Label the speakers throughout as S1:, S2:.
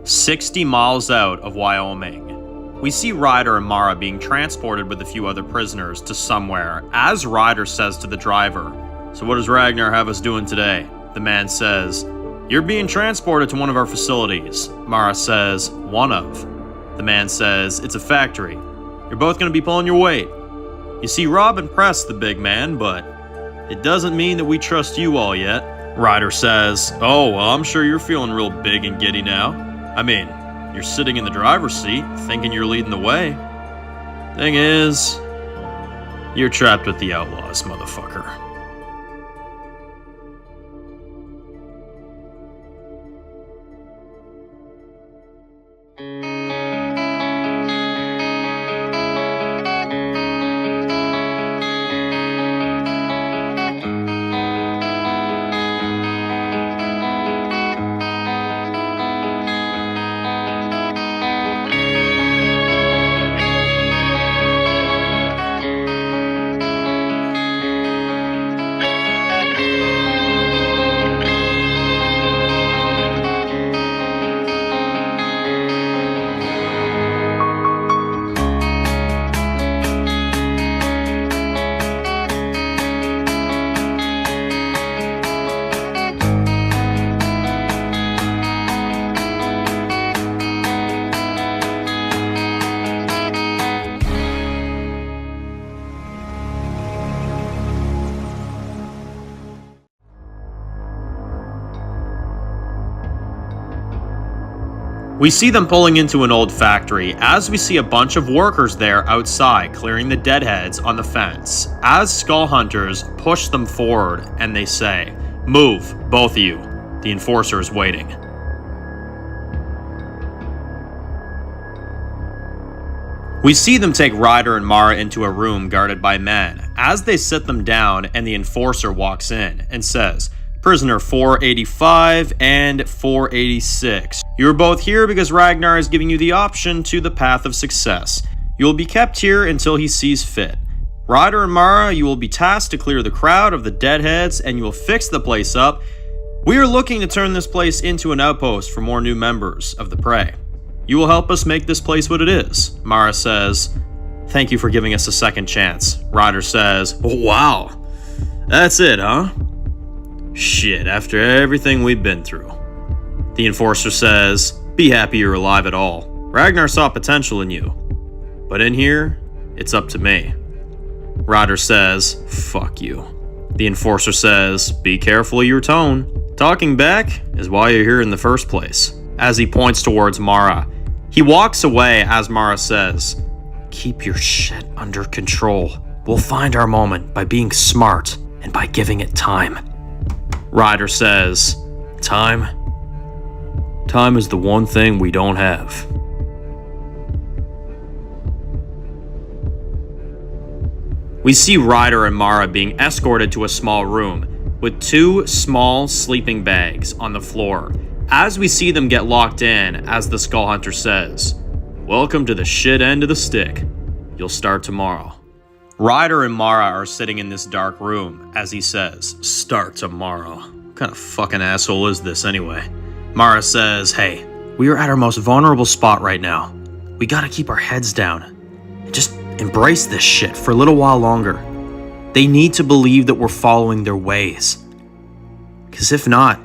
S1: 60 miles out of Wyoming. We see Ryder and Mara being transported with a few other prisoners to somewhere, as Ryder says to the driver, "So what does Ragnar have us doing today?" The man says, "You're being transported to one of our facilities." Mara says, "One of?" The man says, "It's a factory. You're both going to be pulling your weight. You see, Rob impressed the big man, but it doesn't mean that we trust you all yet." Ryder says, "Oh, well, I'm sure you're feeling real big and giddy now. I mean, you're sitting in the driver's seat, thinking you're leading the way. Thing is, you're trapped with the outlaws, motherfucker." We see them pulling into an old factory as we see a bunch of workers there outside clearing the deadheads on the fence, as skull hunters push them forward and they say, "Move, both of you. The enforcer is waiting." We see them take Ryder and Mara into a room guarded by men as they sit them down and the enforcer walks in and says, "Prisoner 485 and 486. You're both here because Ragnar is giving you the option to the path of success. You will be kept here until he sees fit. Ryder and Mara, you will be tasked to clear the crowd of the deadheads and you will fix the place up. We are looking to turn this place into an outpost for more new members of the prey. You will help us make this place what it is." Mara says, "Thank you for giving us a second chance." Ryder says, "Oh, wow. That's it, huh? Shit, after everything we've been through." The enforcer says, "Be happy you're alive at all. Ragnar saw potential in you. But in here, it's up to me." Ryder says, "Fuck you." The enforcer says, "Be careful of your tone. Talking back is why you're here in the first place." As he points towards Mara, he walks away as Mara says, "Keep your shit under control. We'll find our moment by being smart and by giving it time." Ryder says, "Time? Time is the one thing we don't have." We see Ryder and Mara being escorted to a small room with two small sleeping bags on the floor as we see them get locked in as the Skull Hunter says, "Welcome to the shit end of the stick. You'll start tomorrow." Ryder and Mara are sitting in this dark room as he says, "Start tomorrow." What kind of fucking asshole is this anyway? Mara says, "Hey, we are at our most vulnerable spot right now. We gotta keep our heads down and just embrace this shit for a little while longer. They need to believe that we're following their ways. Because if not,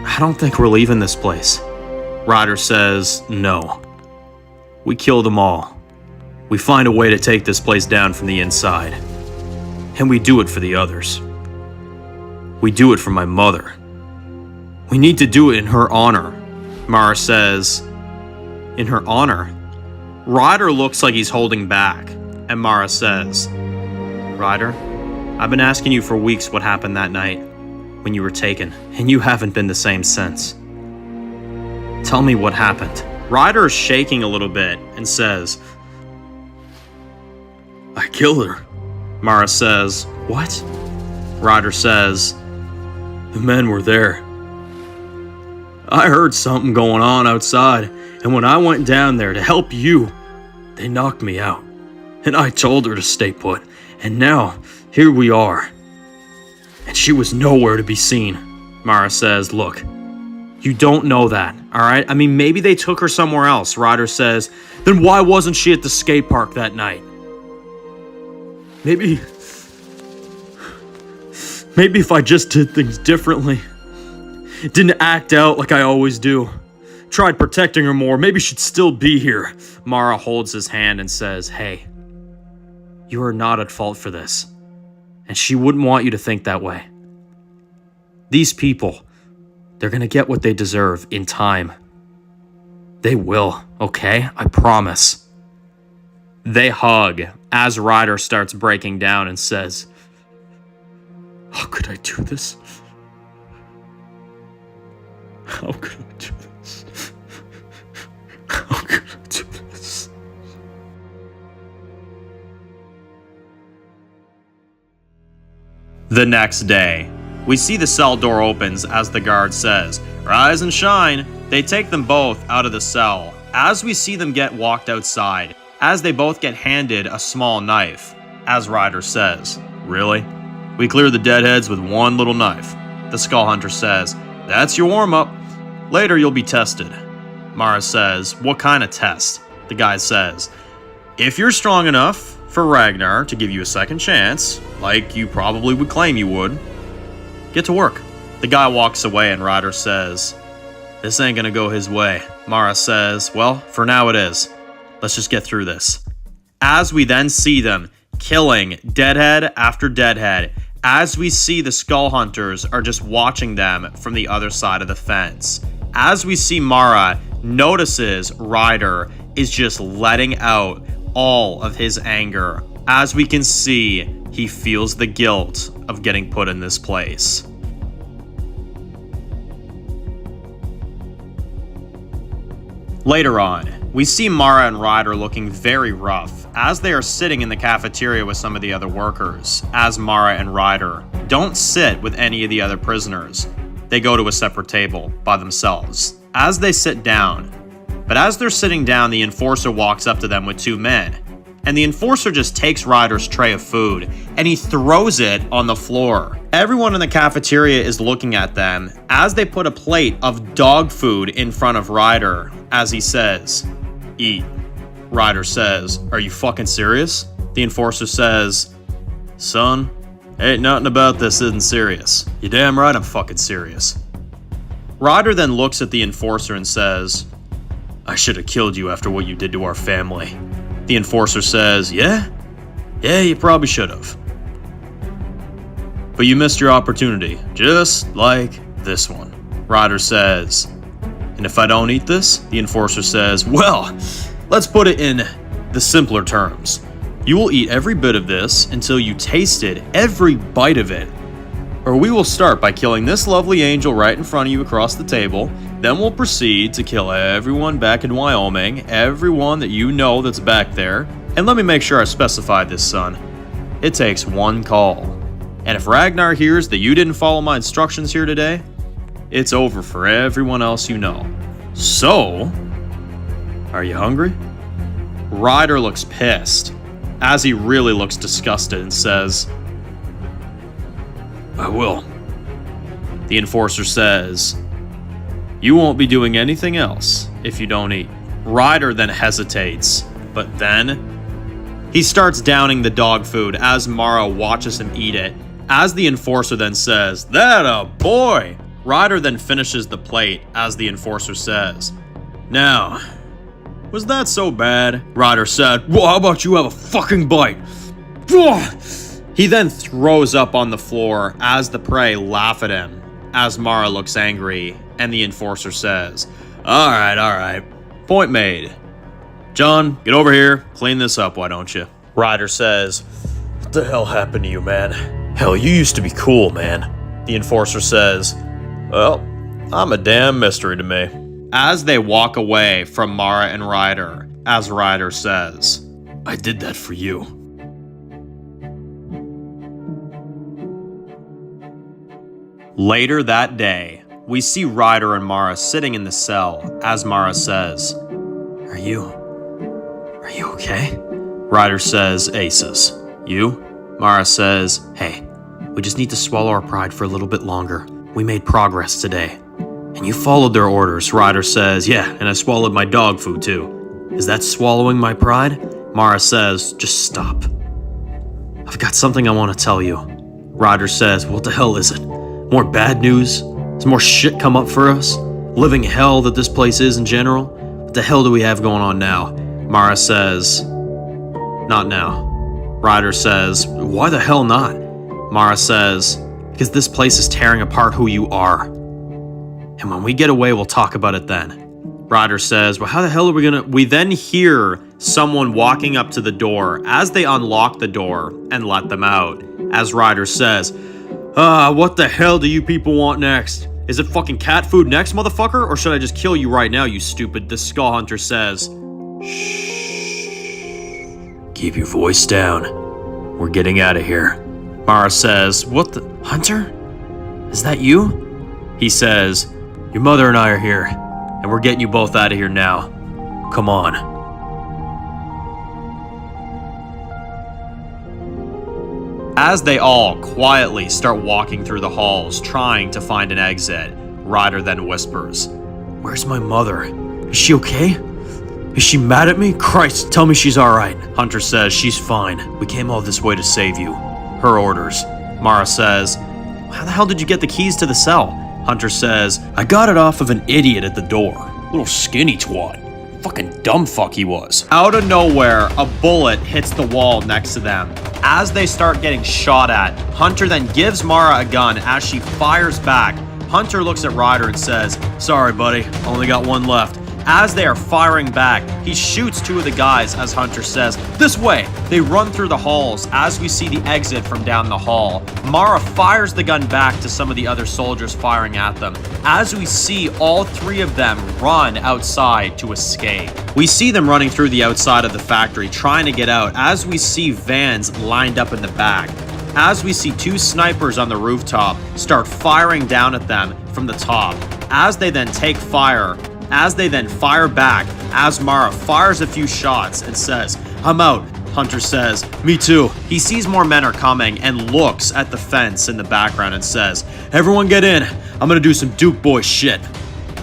S1: I don't think we're leaving this place." Ryder says, "No. We kill them all. We find a way to take this place down from the inside. And we do it for the others. We do it for my mother. We need to do it in her honor." Mara says, "In her honor?" Ryder looks like he's holding back, and Mara says, "Ryder, I've been asking you for weeks what happened that night when you were taken, and you haven't been the same since. Tell me what happened." Ryder is shaking a little bit and says, "I killed her." Mara says, "What?" Ryder says, "The men were there. I heard something going on outside, and when I went down there to help you, they knocked me out. And I told her to stay put, and now here we are. And she was nowhere to be seen." Mara says, "Look, You don't know that, all right? I mean, maybe they took her somewhere else, Ryder says. Then why wasn't she at the skate park that night? Maybe if I just did things differently. Didn't act out like I always do. Tried protecting her more, maybe she'd still be here. Mara holds his hand and says, hey, you are not at fault for this. And she wouldn't want you to think that way. These people, they're gonna get what they deserve in time. They will, okay? I promise. They hug as Ryder starts breaking down and says, how could I do this? How could I do this? How could I do this? The next day, we see the cell door opens as the guard says, rise and shine. They take them both out of the cell as we see them get walked outside, as they both get handed a small knife. As Ryder says, really? We clear the deadheads with one little knife. The Skull Hunter says, that's your warm-up. Later you'll be tested. Mara says, what kind of test? The guy says, if you're strong enough for Ragnar to give you a second chance, like you probably would claim you would, get to work. The guy walks away and Ryder says, this ain't gonna go his way. Mara says, well, for now it is. Let's just get through this. As we then see them killing deadhead after deadhead, as we see the Skull Hunters are just watching them from the other side of the fence. As we see Mara notices Ryder is just letting out all of his anger. As we can see, he feels the guilt of getting put in this place. Later on, we see Mara and Ryder looking very rough as they are sitting in the cafeteria with some of the other workers, as Mara and Ryder don't sit with any of the other prisoners. They go to a separate table by themselves. As they sit down, but as they're sitting down, the enforcer walks up to them with two men, and the enforcer just takes Ryder's tray of food and he throws it on the floor. Everyone in the cafeteria is looking at them as they put a plate of dog food in front of Ryder as he says, eat. Ryder says, are you fucking serious? The enforcer says, son, ain't nothing about this isn't serious. You damn right I'm fucking serious. Ryder then looks at the enforcer and says, I should have killed you after what you did to our family. The enforcer says, yeah, you probably should have. But you missed your opportunity, just like this one. Ryder says, and if I don't eat this? The enforcer says, well, let's put it in the simpler terms. You will eat every bit of this until you tasted every bite of it. Or we will start by killing this lovely angel right in front of you across the table. Then we'll proceed to kill everyone back in Wyoming, everyone that you know that's back there. And let me make sure I specified this, son. It takes one call. And if Ragnar hears that you didn't follow my instructions here today, it's over for everyone else you know. So, are you hungry? Ryder looks pissed, as he really looks disgusted and says, I will. The enforcer says, you won't be doing anything else if you don't eat. Ryder then hesitates, but then he starts downing the dog food as Mara watches him eat it. As the enforcer then says, that a boy! Ryder then finishes the plate as the enforcer says, now, was that so bad? Ryder said, well, how about you have a fucking bite? He then throws up on the floor as the prey laugh at him, as Mara looks angry, and the enforcer says, all right, point made. John, get over here, clean this up, why don't you? Ryder says, what the hell happened to you, man? Hell, you used to be cool, man. The enforcer says, well, I'm a damn mystery to me. As they walk away from Mara and Ryder, as Ryder says, I did that for you. Later that day, we see Ryder and Mara sitting in the cell as Mara says, Are you okay? Ryder says, Aces. You? Mara says, hey, we just need to swallow our pride for a little bit longer. We made progress today. And you followed their orders, Ryder says. Yeah, and I swallowed my dog food too. Is that swallowing my pride? Mara says, just stop. I've got something I want to tell you. Ryder says, what the hell is it? More bad news? Has more shit come up for us? Living hell that this place is in general? What the hell do we have going on now? Mara says, not now. Ryder says, why the hell not? Mara says, because this place is tearing apart who you are. And when we get away, we'll talk about it then. Ryder says, well, how the hell are we gonna... We then hear someone walking up to the door as they unlock the door and let them out. As Ryder says, what the hell do you people want next? Is it fucking cat food next, motherfucker? Or should I just kill you right now, you stupid? The Skull Hunter says, shh. Keep your voice down. We're getting out of here. Mara says, what the... Hunter? Is that you? He says, your mother and I are here, and we're getting you both out of here now. Come on. As they all quietly start walking through the halls, trying to find an exit, Ryder then whispers, where's my mother? Is she okay? Is she mad at me? Christ, tell me she's alright. Hunter says, she's fine. We came all this way to save you. Her orders. Mara says, how the hell did you get the keys to the cell? Hunter says, I got it off of an idiot at the door. Little skinny twat. Fucking dumb fuck he was. Out of nowhere, a bullet hits the wall next to them. As they start getting shot at, Hunter then gives Mara a gun. As she fires back, Hunter looks at Ryder and says, sorry buddy, only got one left. As they are firing back, he shoots two of the guys as Hunter says, this way! They run through the halls as we see the exit from down the hall. Mara fires the gun back to some of the other soldiers firing at them. As we see all three of them run outside to escape. We see them running through the outside of the factory trying to get out as we see vans lined up in the back. As we see two snipers on the rooftop start firing down at them from the top. As they then take fire, as they then fire back, as Mara fires a few shots and says, I'm out. Hunter says, me too. He sees more men are coming and looks at the fence in the background and says, everyone get in. I'm gonna do some Duke boy shit.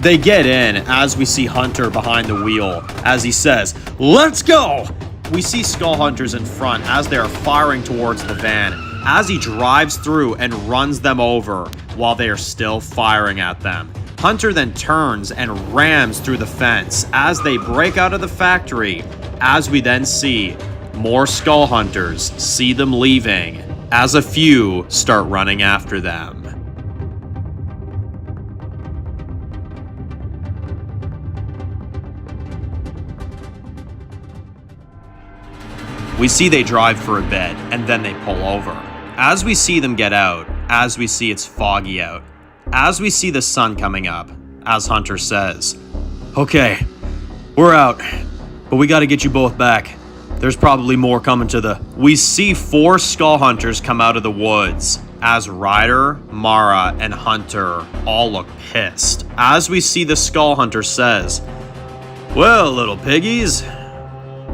S1: They get in as we see Hunter behind the wheel as he says, let's go. We see Skull Hunters in front as they are firing towards the van as he drives through and runs them over while they are still firing at them. Hunter then turns and rams through the fence as they break out of the factory, as we then see more Skull Hunters see them leaving, as a few start running after them. We see they drive for a bit, and then they pull over. As we see them get out, as we see it's foggy out, as we see the sun coming up, as Hunter says, okay, we're out, but we gotta get you both back. There's probably more coming to the... We see 4 Skull Hunters come out of the woods, as Ryder, Mara, and Hunter all look pissed. As we see the Skull Hunter says, well, little piggies,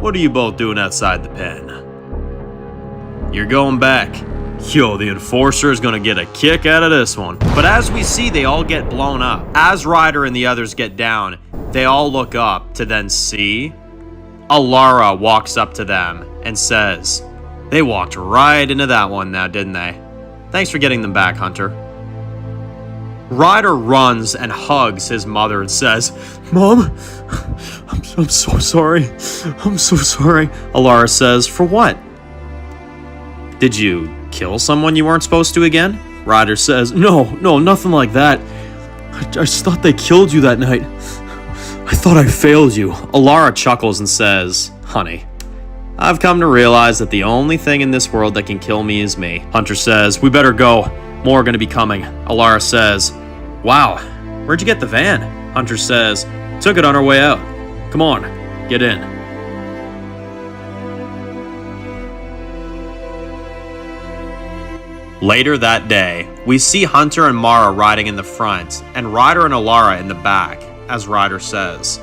S1: what are you both doing outside the pen? You're going back. Yo, the Enforcer is gonna get a kick out of this one. But as we see, they all get blown up. As Ryder and the others get down, they all look up to then see Elara walks up to them and says, they walked right into that one now, didn't they? Thanks for getting them back, Hunter. Ryder runs and hugs his mother and says, Mom, I'm so sorry. I'm so sorry. Elara says, for what? Did you kill someone you weren't supposed to again? Ryder says, no, nothing like that. I just thought they killed you that night. I thought I failed you. Elara chuckles and says, honey, I've come to realize that the only thing in this world that can kill me is me. Hunter says, we better go. More are going to be coming. Elara says, wow, where'd you get the van? Hunter says, took it on our way out. Come on, get in. Later that day, we see Hunter and Mara riding in the front, and Ryder and Elara in the back, as Ryder says,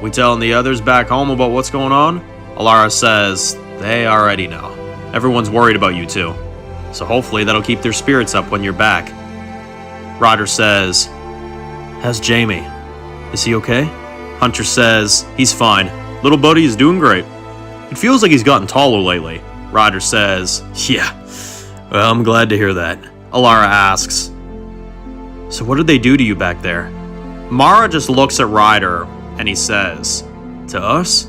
S1: we telling the others back home about what's going on? Elara says, they already know. Everyone's worried about you two, so hopefully that'll keep their spirits up when you're back. Ryder says, How's Jamie? Is he okay? Hunter says, he's fine. Little buddy is doing great. It feels like he's gotten taller lately. Ryder says, yeah. Well, I'm glad to hear that. Elara asks, so what did they do to you back there? Mara just looks at Ryder and he says, to us?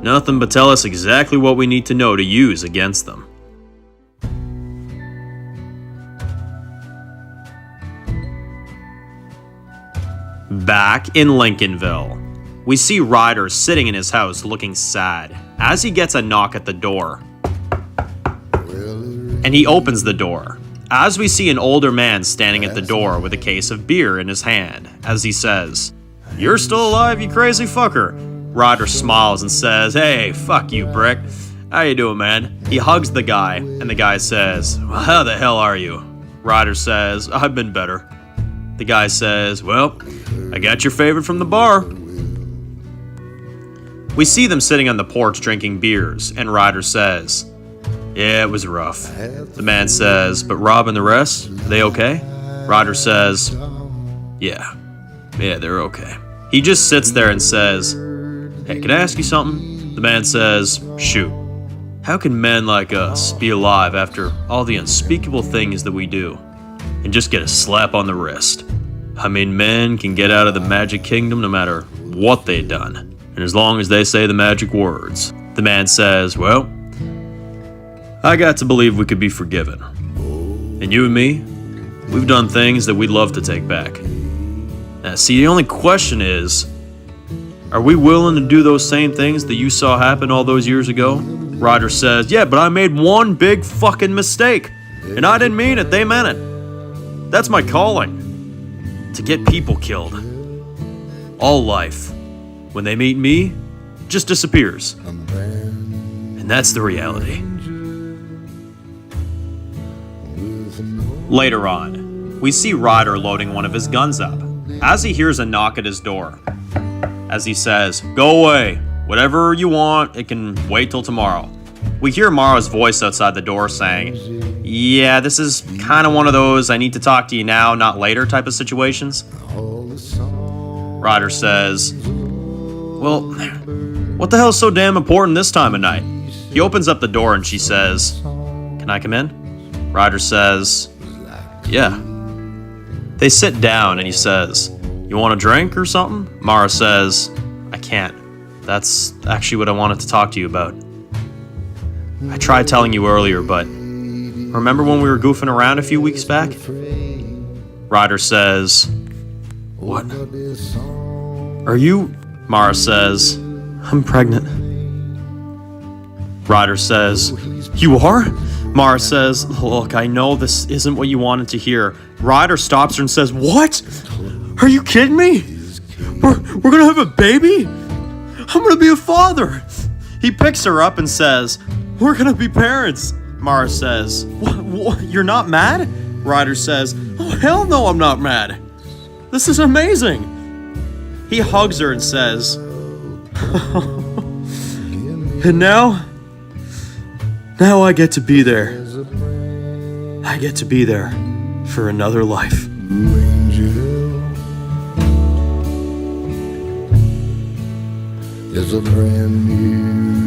S1: Nothing but tell us exactly what we need to know to use against them. Back in Lincolnville, we see Ryder sitting in his house looking sad as he gets a knock at the door. And he opens the door, as we see an older man standing at the door with a case of beer in his hand, as he says, you're still alive, you crazy fucker. Ryder smiles and says, hey, fuck you, Brick. How you doing, man? He hugs the guy, and the guy says, well, how the hell are you? Ryder says, I've been better. The guy says, well, I got your favorite from the bar. We see them sitting on the porch drinking beers, and Ryder says, yeah, it was rough. The man says, but Rob and the rest, are they okay? Ryder says, yeah, they're okay. He just sits there and says, hey, can I ask you something? The man says, shoot. How can men like us be alive after all the unspeakable things that we do and just get a slap on the wrist? I mean, men can get out of the magic kingdom no matter what they've done, and as long as they say the magic words. The man says, well, I got to believe we could be forgiven. And you and me, we've done things that we'd love to take back. Now, see, the only question is, are we willing to do those same things that you saw happen all those years ago? Ryder says, yeah, but I made one big fucking mistake. And I didn't mean it, they meant it. That's my calling. To get people killed. All life, when they meet me, just disappears. And that's the reality. Later on, we see Ryder loading one of his guns up, as he hears a knock at his door. As he says, go away, whatever you want, it can wait till tomorrow. We hear Mara's voice outside the door saying, yeah, this is kind of one of those I need to talk to you now, not later type of situations. Ryder says, well, what the hell's so damn important this time of night? He opens up the door and she says, can I come in? Ryder says, yeah. They sit down and he says, you want a drink or something? Mara says, I can't. That's actually what I wanted to talk to you about. I tried telling you earlier, but remember when we were goofing around a few weeks back? Ryder says, what? Are you? Mara says, I'm pregnant. Ryder says, you are? Mara says, look, I know this isn't what you wanted to hear. Ryder stops her and says, what? Are you kidding me? We're gonna have a baby? I'm gonna be a father. He picks her up and says, we're gonna be parents. Mara says, what? You're not mad? Ryder says, oh, hell no, I'm not mad. This is amazing. He hugs her and says, and now I get to be there. I get to be there for another life. There's a brand new